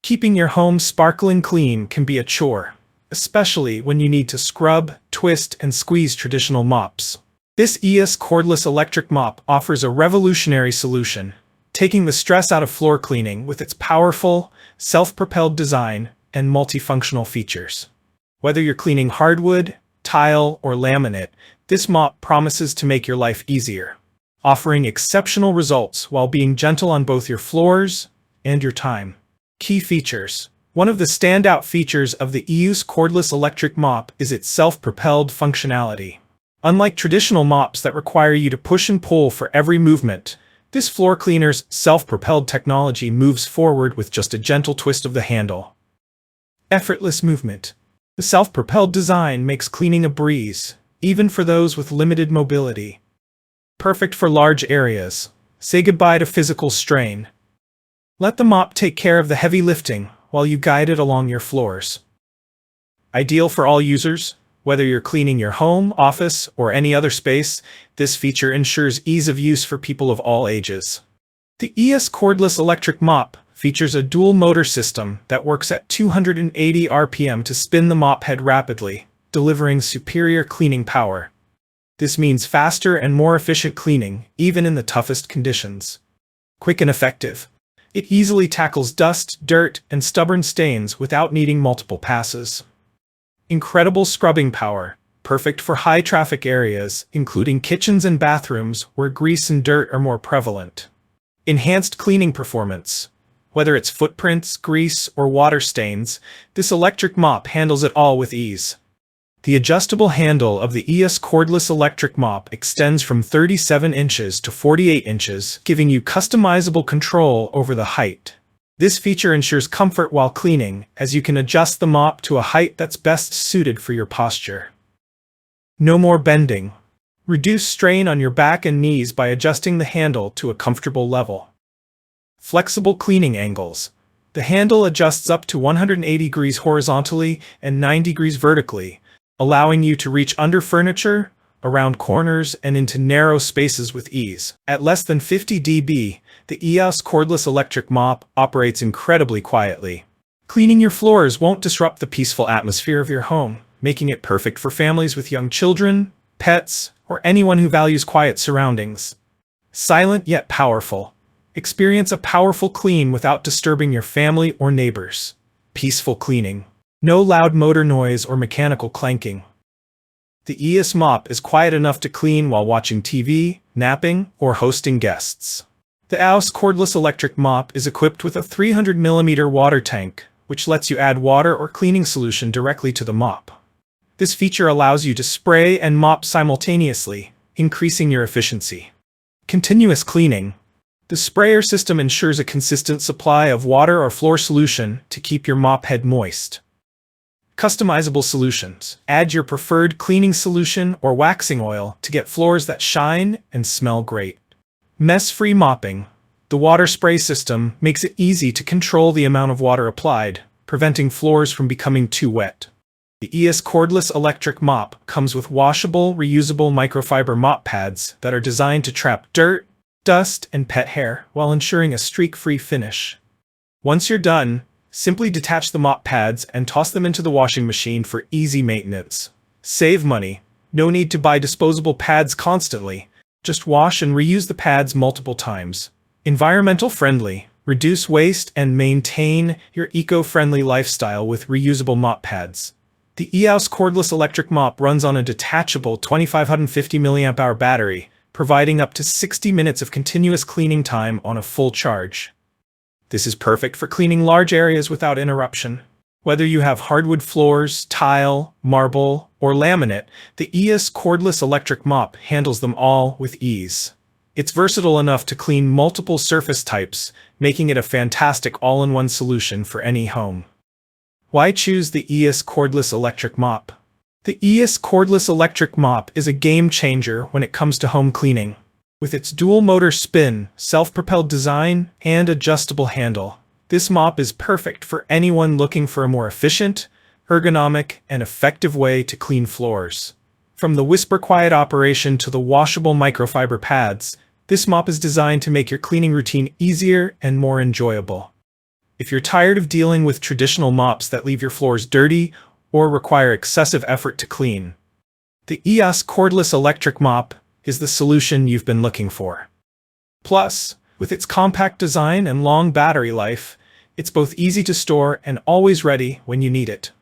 Keeping your home sparkling clean can be a chore, especially when you need to scrub, twist, and squeeze traditional mops. This Eous Cordless Electric Mop offers a revolutionary solution, taking the stress out of floor cleaning with its powerful, self-propelled design and multifunctional features. Whether you're cleaning hardwood, tile, or laminate, this mop promises to make your life easier, offering exceptional results while being gentle on both your floors and your time. Key features. One of the standout features of the Eous Cordless Electric Mop is its self-propelled functionality. Unlike traditional mops that require you to push and pull for every movement, this floor cleaner's self-propelled technology moves forward with just a gentle twist of the handle. Effortless movement. The self-propelled design makes cleaning a breeze, even for those with limited mobility. Perfect for large areas. Say goodbye to physical strain. Let the mop take care of the heavy lifting while you guide it along your floors. Ideal for all users. Whether you're cleaning your home, office, or any other space, this feature ensures ease of use for people of all ages. The Eous Cordless Electric Mop features a dual motor system that works at 280 RPM to spin the mop head rapidly, delivering superior cleaning power. This means faster and more efficient cleaning, even in the toughest conditions. Quick and effective. It easily tackles dust, dirt, and stubborn stains without needing multiple passes. Incredible scrubbing power, perfect for high-traffic areas, including kitchens and bathrooms where grease and dirt are more prevalent. Enhanced cleaning performance. Whether it's footprints, grease, or water stains, this electric mop handles it all with ease. The adjustable handle of the Eous Cordless Electric Mop extends from 37 inches to 48 inches, giving you customizable control over the height. This feature ensures comfort while cleaning, as you can adjust the mop to a height that's best suited for your posture. No more bending. Reduce strain on your back and knees by adjusting the handle to a comfortable level. Flexible cleaning angles. The handle adjusts up to 180 degrees horizontally and 90 degrees vertically, allowing you to reach under furniture, around corners, and into narrow spaces with ease. At less than 50 dB, the Eous Cordless Electric Mop operates incredibly quietly. Cleaning your floors won't disrupt the peaceful atmosphere of your home, making it perfect for families with young children, pets, or anyone who values quiet surroundings. Silent yet powerful. Experience a powerful clean without disturbing your family or neighbors. Peaceful cleaning. No loud motor noise or mechanical clanking. The Eous Mop is quiet enough to clean while watching TV, napping, or hosting guests. The Eous Cordless Electric Mop is equipped with a 300mm water tank, which lets you add water or cleaning solution directly to the mop. This feature allows you to spray and mop simultaneously, increasing your efficiency. Continuous cleaning. The sprayer system ensures a consistent supply of water or floor solution to keep your mop head moist. Customizable solutions. Add your preferred cleaning solution or waxing oil to get floors that shine and smell great. Mess-free mopping. The water spray system makes it easy to control the amount of water applied, preventing floors from becoming too wet. The Eous Cordless Electric Mop comes with washable, reusable microfiber mop pads that are designed to trap dirt, dust, and pet hair while ensuring a streak-free finish. Once you're done, simply detach the mop pads and toss them into the washing machine for easy maintenance. Save money. No need to buy disposable pads constantly. Just wash and reuse the pads multiple times. Environmental friendly. Reduce waste and maintain your eco-friendly lifestyle with reusable mop pads. The Eous Cordless Electric Mop runs on a detachable 2550 mAh battery, providing up to 60 minutes of continuous cleaning time on a full charge. This is perfect for cleaning large areas without interruption. Whether you have hardwood floors, tile, marble, or laminate, the Eous Cordless Electric Mop handles them all with ease. It's versatile enough to clean multiple surface types, making it a fantastic all-in-one solution for any home. Why choose the Eous Cordless Electric Mop? The Eous Cordless Electric Mop is a game changer when it comes to home cleaning. With its dual-motor spin, self-propelled design, and adjustable handle, this mop is perfect for anyone looking for a more efficient, ergonomic, and effective way to clean floors. From the whisper-quiet operation to the washable microfiber pads, this mop is designed to make your cleaning routine easier and more enjoyable. If you're tired of dealing with traditional mops that leave your floors dirty or require excessive effort to clean, the Eous Cordless Electric Mop is the solution you've been looking for. Plus, with its compact design and long battery life, it's both easy to store and always ready when you need it.